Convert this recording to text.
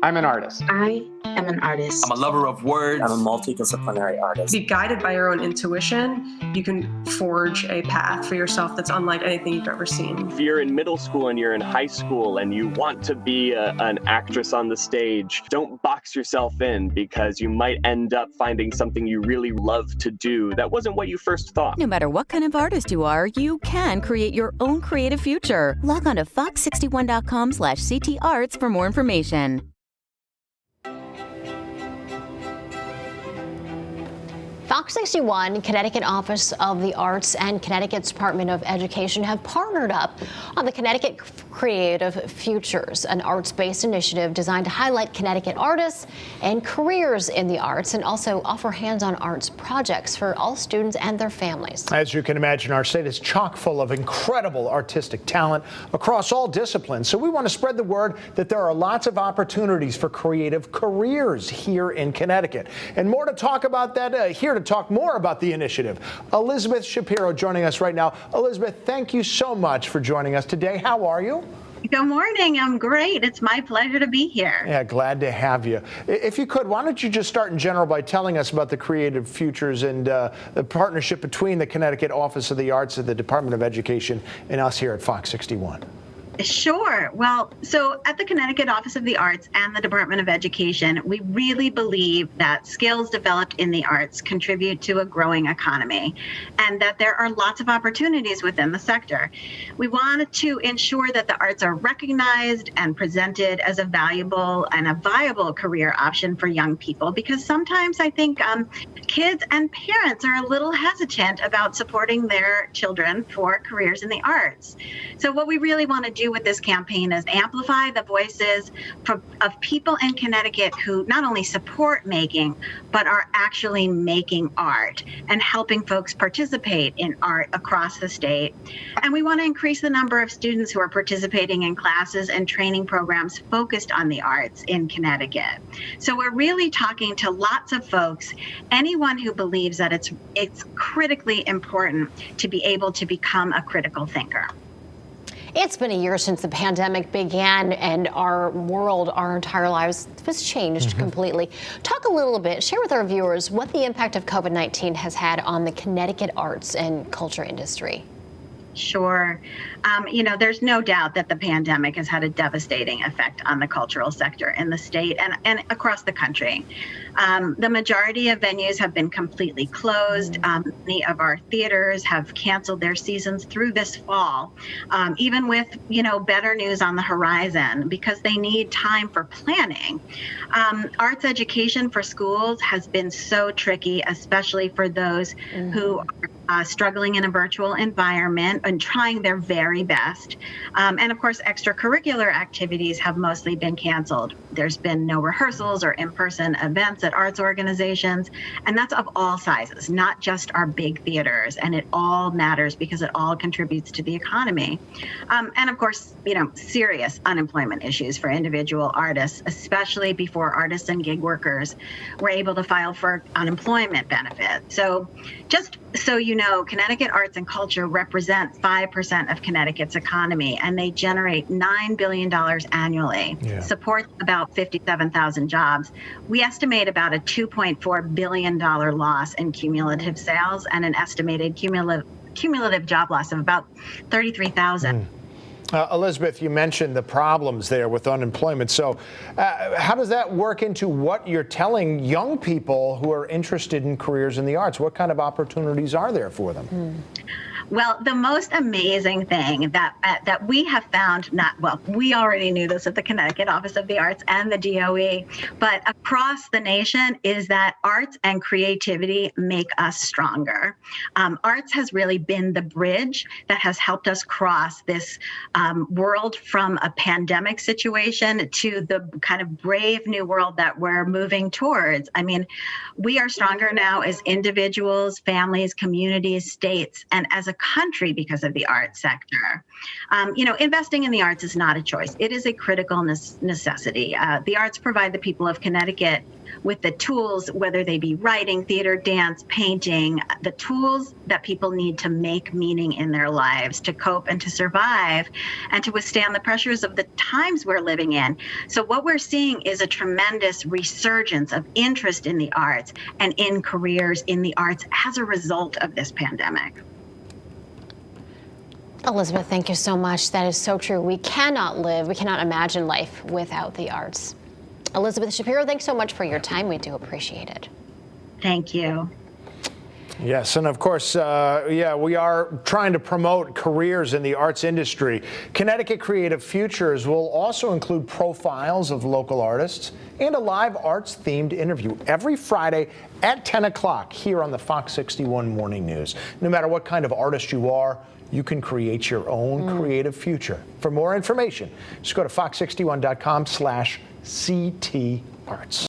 I'm an artist. I am an artist. I'm a lover of words. I'm a multidisciplinary artist. Be guided by your own intuition. You can forge a path for yourself that's unlike anything you've ever seen. If you're in middle school and you're in high school and you want to be an actress on the stage, don't box yourself in, because you might end up finding something you really love to do that wasn't what you first thought. No matter what kind of artist you are, you can create your own creative future. Log on to fox61.com/CTArts for more information. Fox 61, Connecticut Office of the Arts, and Connecticut's Department of Education have partnered up on the Connecticut Creative Futures, an arts-based initiative designed to highlight Connecticut artists and careers in the arts, and also offer hands-on arts projects for all students and their families. As you can imagine, our state is chock full of incredible artistic talent across all disciplines. So we want to spread the word that there are lots of opportunities for creative careers here in Connecticut. And more to talk about that, here to talk more about the initiative, Elizabeth Shapiro joining us right now. Elizabeth, thank you so much for joining us today. How are you? Good morning. I'm great. It's my pleasure to be here. Yeah, glad to have you. If you could, why don't you just start in general by telling us about the Creative Futures and the partnership between the Connecticut Office of the Arts and the Department of Education and us here at Fox 61. Sure. Well, so at the Connecticut Office of the Arts and the Department of Education, we really believe that skills developed in the arts contribute to a growing economy, and that there are lots of opportunities within the sector. We wanted to ensure that the arts are recognized and presented as a valuable and a viable career option for young people, because sometimes I think kids and parents are a little hesitant about supporting their children for careers in the arts. So what we really want to do with this campaign is amplify the voices of people in Connecticut who not only support making, but are actually making art and helping folks participate in art across the state. And we want to increase the number of students who are participating in classes and training programs focused on the arts in Connecticut. So we're really talking to lots of folks, anyone who believes that it's critically important to be able to become a critical thinker. It's been a year since the pandemic began, and our world, our entire lives, was changed completely. Talk a little bit, share with our viewers what the impact of COVID-19 has had on the Connecticut arts and culture industry. Sure. There's no doubt that the pandemic has had a devastating effect on the cultural sector in the state and across the country. The majority of venues have been completely closed. Many of our theaters have canceled their seasons through this fall, even with, better news on the horizon, because they need time for planning. Arts education for schools has been so tricky, especially for those who are struggling in a virtual environment and trying their very best. And of course, extracurricular activities have mostly been canceled. There's been no rehearsals or in-person events at arts organizations, and that's of all sizes, not just our big theaters. And it all matters because it all contributes to the economy. And of course, serious unemployment issues for individual artists, especially before artists and gig workers were able to file for unemployment benefits. So just so you know, Connecticut arts and culture represent 5% of Connecticut's economy, and they generate $9 billion annually, support about 57,000 jobs. We estimate about a $2.4 billion loss in cumulative sales and an estimated cumulative job loss of about 33,000. Elizabeth, you mentioned the problems there with unemployment. So how does that work into what you're telling young people who are interested in careers in the arts? What kind of opportunities are there for them? Well, the most amazing thing that we have found, we already knew this at the Connecticut Office of the Arts and the DOE, but across the nation, is that arts and creativity make us stronger. Arts has really been the bridge that has helped us cross this world from a pandemic situation to the kind of brave new world that we're moving towards. I mean, we are stronger now as individuals, families, communities, states, and as a country because of the arts sector. Investing in the arts is not a choice. It is a critical necessity. The arts provide the people of Connecticut with the tools, whether they be writing, theater, dance, painting, the tools that people need to make meaning in their lives, to cope and to survive, and to withstand the pressures of the times we're living in. So what we're seeing is a tremendous resurgence of interest in the arts and in careers in the arts as a result of this pandemic. Elizabeth, thank you so much. That is so true. We cannot imagine life without the arts. Elizabeth Shapiro, thanks so much for your time. We do appreciate it. Thank you. Yes, and of course, we are trying to promote careers in the arts industry. Connecticut Creative Futures will also include profiles of local artists and a live arts-themed interview every Friday at 10 o'clock here on the Fox 61 Morning News. No matter what kind of artist you are, you can create your own creative future. For more information, just go to fox61.com/CTArts.